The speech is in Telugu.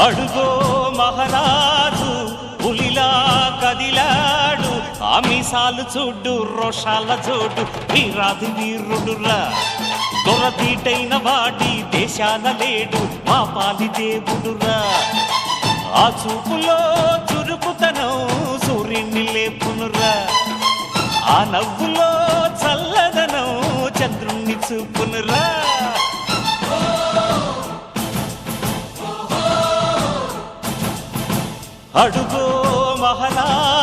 అడుగో మహారాజు పులిలా కదిలాడు, ఆమిసాలు చూడు రోషాల జోడు, వీరాది వీరుడురా. దొరతీటైన వాడి దేశాన లేడు, మా పాలి దేవుడురా. ఆ చూపులో చురుకుతనం సూర్యుని లేపునురా, ఆ నవ్వులో చల్లదనం చంద్రుణ్ణి చూపునురా. అడుగో మహారాజు